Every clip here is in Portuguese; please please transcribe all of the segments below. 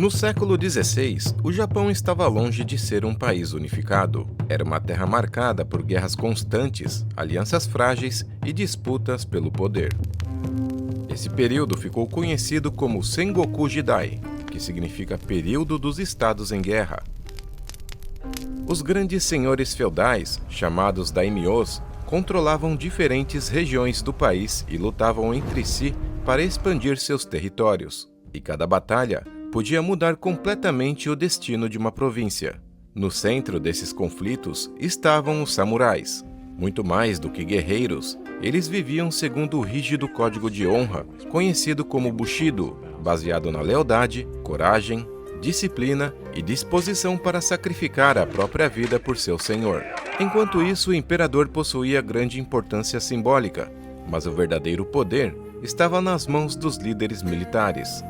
No século XVI, o Japão estava longe de ser um país unificado. Era uma terra marcada por guerras constantes, alianças frágeis e disputas pelo poder. Esse período ficou conhecido como Sengoku Jidai, que significa período dos estados em guerra. Os grandes senhores feudais, chamados daimyos, controlavam diferentes regiões do país e lutavam entre si para expandir seus territórios. E cada batalha podia mudar completamente o destino de uma província. No centro desses conflitos estavam os samurais. Muito mais do que guerreiros, eles viviam segundo o rígido código de honra, conhecido como Bushido, baseado na lealdade, coragem, disciplina e disposição para sacrificar a própria vida por seu senhor. Enquanto isso, o imperador possuía grande importância simbólica, mas o verdadeiro poder estava nas mãos dos líderes militares.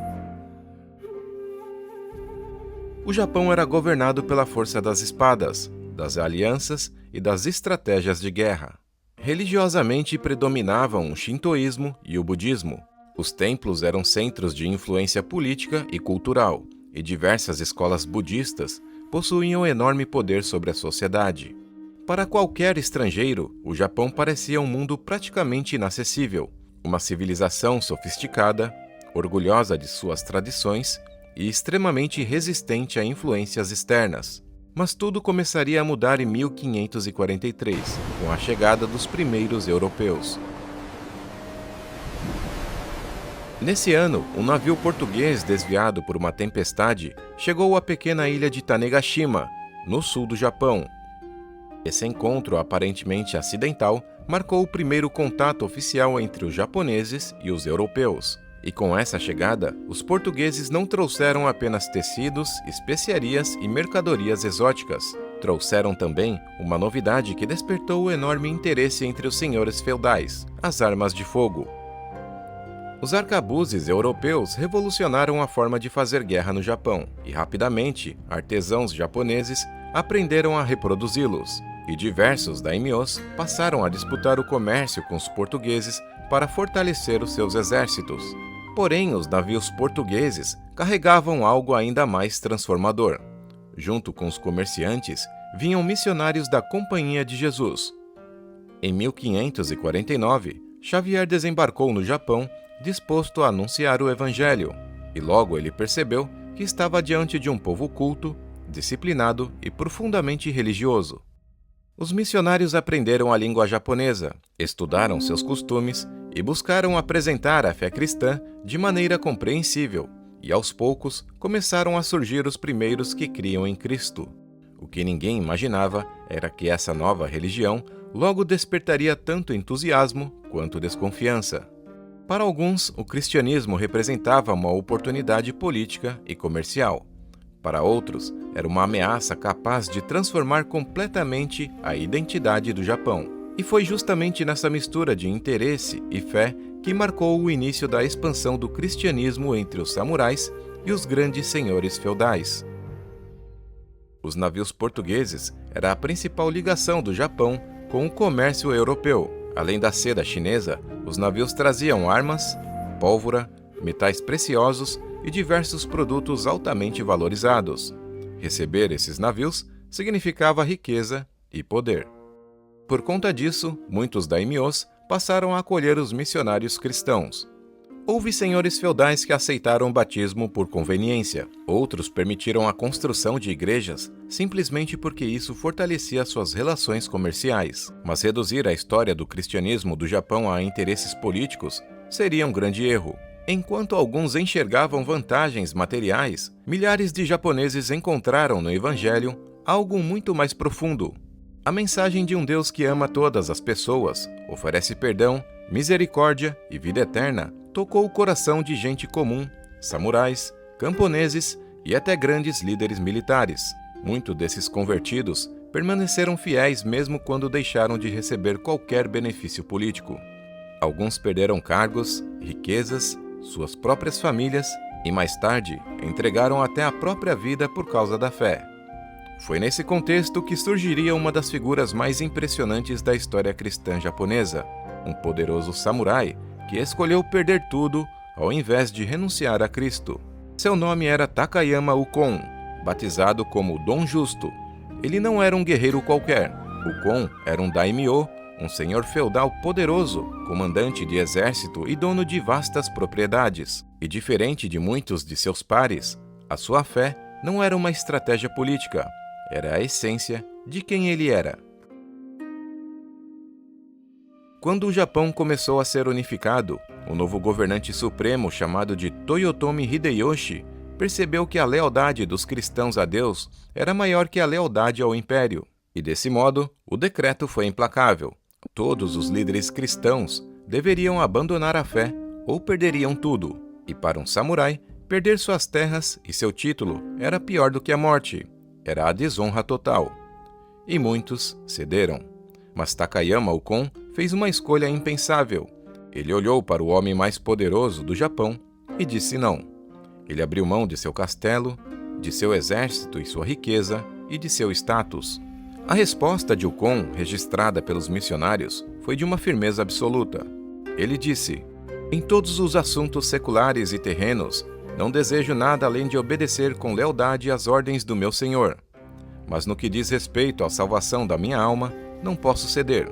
O Japão era governado pela força das espadas, das alianças e das estratégias de guerra. Religiosamente predominavam o shintoísmo e o budismo. Os templos eram centros de influência política e cultural, e diversas escolas budistas possuíam enorme poder sobre a sociedade. Para qualquer estrangeiro, o Japão parecia um mundo praticamente inacessível, uma civilização sofisticada, orgulhosa de suas tradições e extremamente resistente a influências externas. Mas tudo começaria a mudar em 1543, com a chegada dos primeiros europeus. Nesse ano, um navio português desviado por uma tempestade chegou à pequena ilha de Tanegashima, no sul do Japão. Esse encontro aparentemente acidental marcou o primeiro contato oficial entre os japoneses e os europeus. E com essa chegada, os portugueses não trouxeram apenas tecidos, especiarias e mercadorias exóticas. Trouxeram também uma novidade que despertou o enorme interesse entre os senhores feudais: as armas de fogo. Os arcabuzes europeus revolucionaram a forma de fazer guerra no Japão, e rapidamente, artesãos japoneses aprenderam a reproduzi-los, e diversos daimyos passaram a disputar o comércio com os portugueses para fortalecer os seus exércitos. Porém, os navios portugueses carregavam algo ainda mais transformador. Junto com os comerciantes, vinham missionários da Companhia de Jesus. Em 1549, Xavier desembarcou no Japão, disposto a anunciar o Evangelho, e logo ele percebeu que estava diante de um povo culto, disciplinado e profundamente religioso. Os missionários aprenderam a língua japonesa, estudaram seus costumes e buscaram apresentar a fé cristã de maneira compreensível, e aos poucos começaram a surgir os primeiros que criam em Cristo. O que ninguém imaginava era que essa nova religião logo despertaria tanto entusiasmo quanto desconfiança. Para alguns, o cristianismo representava uma oportunidade política e comercial. Para outros, era uma ameaça capaz de transformar completamente a identidade do Japão. E foi justamente nessa mistura de interesse e fé que marcou o início da expansão do cristianismo entre os samurais e os grandes senhores feudais. Os navios portugueses eram a principal ligação do Japão com o comércio europeu. Além da seda chinesa, os navios traziam armas, pólvora, metais preciosos e diversos produtos altamente valorizados. Receber esses navios significava riqueza e poder. Por conta disso, muitos daimyos passaram a acolher os missionários cristãos. Houve senhores feudais que aceitaram o batismo por conveniência. Outros permitiram a construção de igrejas simplesmente porque isso fortalecia suas relações comerciais. Mas reduzir a história do cristianismo do Japão a interesses políticos seria um grande erro. Enquanto alguns enxergavam vantagens materiais, milhares de japoneses encontraram no Evangelho algo muito mais profundo. A mensagem de um Deus que ama todas as pessoas, oferece perdão, misericórdia e vida eterna, tocou o coração de gente comum, samurais, camponeses e até grandes líderes militares. Muitos desses convertidos permaneceram fiéis mesmo quando deixaram de receber qualquer benefício político. Alguns perderam cargos, riquezas, suas próprias famílias e mais tarde entregaram até a própria vida por causa da fé. Foi nesse contexto que surgiria uma das figuras mais impressionantes da história cristã japonesa, um poderoso samurai que escolheu perder tudo ao invés de renunciar a Cristo. Seu nome era Takayama Ukon, batizado como Dom Justo. Ele não era um guerreiro qualquer. Ukon era um daimyo, um senhor feudal poderoso, comandante de exército e dono de vastas propriedades. E diferente de muitos de seus pares, a sua fé não era uma estratégia política, era a essência de quem ele era. Quando o Japão começou a ser unificado, o novo governante supremo chamado de Toyotomi Hideyoshi percebeu que a lealdade dos cristãos a Deus era maior que a lealdade ao império. E desse modo, o decreto foi implacável. Todos os líderes cristãos deveriam abandonar a fé ou perderiam tudo. E para um samurai, perder suas terras e seu título era pior do que a morte. Era a desonra total. E muitos cederam. Mas Takayama Ukon fez uma escolha impensável. Ele olhou para o homem mais poderoso do Japão e disse não. Ele abriu mão de seu castelo, de seu exército e sua riqueza e de seu status. A resposta de Ukon, registrada pelos missionários, foi de uma firmeza absoluta. Ele disse: em todos os assuntos seculares e terrenos, não desejo nada além de obedecer com lealdade às ordens do meu Senhor. Mas no que diz respeito à salvação da minha alma, não posso ceder.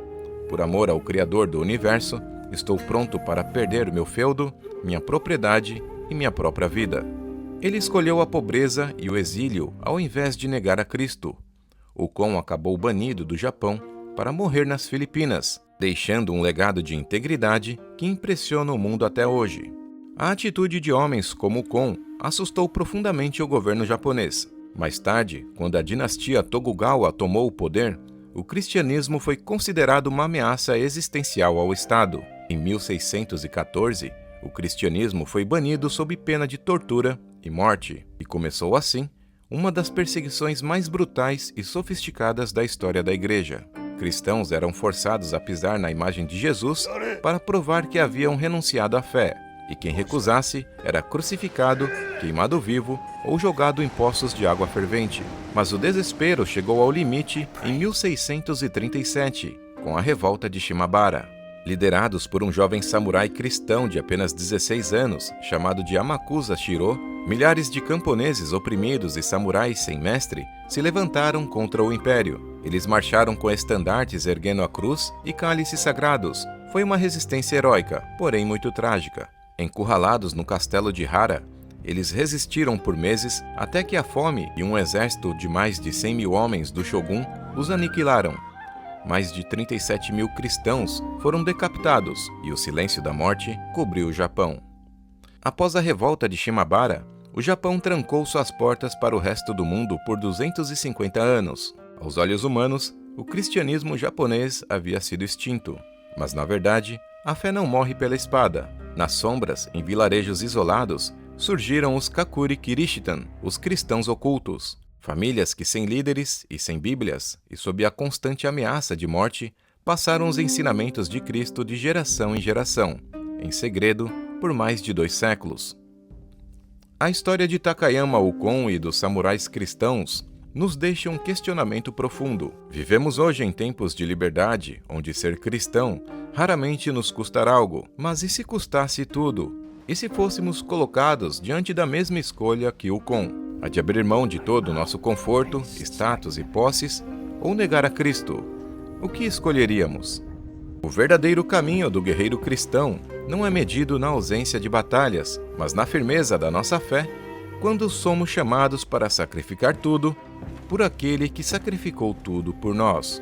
Por amor ao Criador do Universo, estou pronto para perder o meu feudo, minha propriedade e minha própria vida. Ele escolheu a pobreza e o exílio ao invés de negar a Cristo. Ukon acabou banido do Japão para morrer nas Filipinas, deixando um legado de integridade que impressiona o mundo até hoje. A atitude de homens como Ukon assustou profundamente o governo japonês. Mais tarde, quando a dinastia Tokugawa tomou o poder, o cristianismo foi considerado uma ameaça existencial ao Estado. Em 1614, o cristianismo foi banido sob pena de tortura e morte, e começou assim uma das perseguições mais brutais e sofisticadas da história da Igreja. Cristãos eram forçados a pisar na imagem de Jesus para provar que haviam renunciado à fé, e quem recusasse era crucificado, queimado vivo ou jogado em poços de água fervente. Mas o desespero chegou ao limite em 1637, com a revolta de Shimabara. Liderados por um jovem samurai cristão de apenas 16 anos, chamado de Amakusa Shiro, milhares de camponeses oprimidos e samurais sem mestre se levantaram contra o império. Eles marcharam com estandartes erguendo a cruz e cálices sagrados. Foi uma resistência heróica, porém muito trágica. Encurralados no castelo de Hara, eles resistiram por meses até que a fome e um exército de mais de 100 mil homens do Shogun os aniquilaram. Mais de 37 mil cristãos foram decapitados e o silêncio da morte cobriu o Japão. Após a revolta de Shimabara, o Japão trancou suas portas para o resto do mundo por 250 anos. Aos olhos humanos, o cristianismo japonês havia sido extinto. Mas, na verdade, a fé não morre pela espada. Nas sombras, em vilarejos isolados, surgiram os Kakuri Kirishitan, os cristãos ocultos. Famílias que, sem líderes e sem bíblias, e sob a constante ameaça de morte, passaram os ensinamentos de Cristo de geração em geração, em segredo, por mais de 2 séculos. A história de Takayama Ukon e dos samurais cristãos nos deixa um questionamento profundo. Vivemos hoje em tempos de liberdade, onde ser cristão raramente nos custará algo. Mas e se custasse tudo? E se fôssemos colocados diante da mesma escolha que Ukon? A de abrir mão de todo o nosso conforto, status e posses, ou negar a Cristo? O que escolheríamos? O verdadeiro caminho do guerreiro cristão não é medido na ausência de batalhas, mas na firmeza da nossa fé, quando somos chamados para sacrificar tudo por aquele que sacrificou tudo por nós.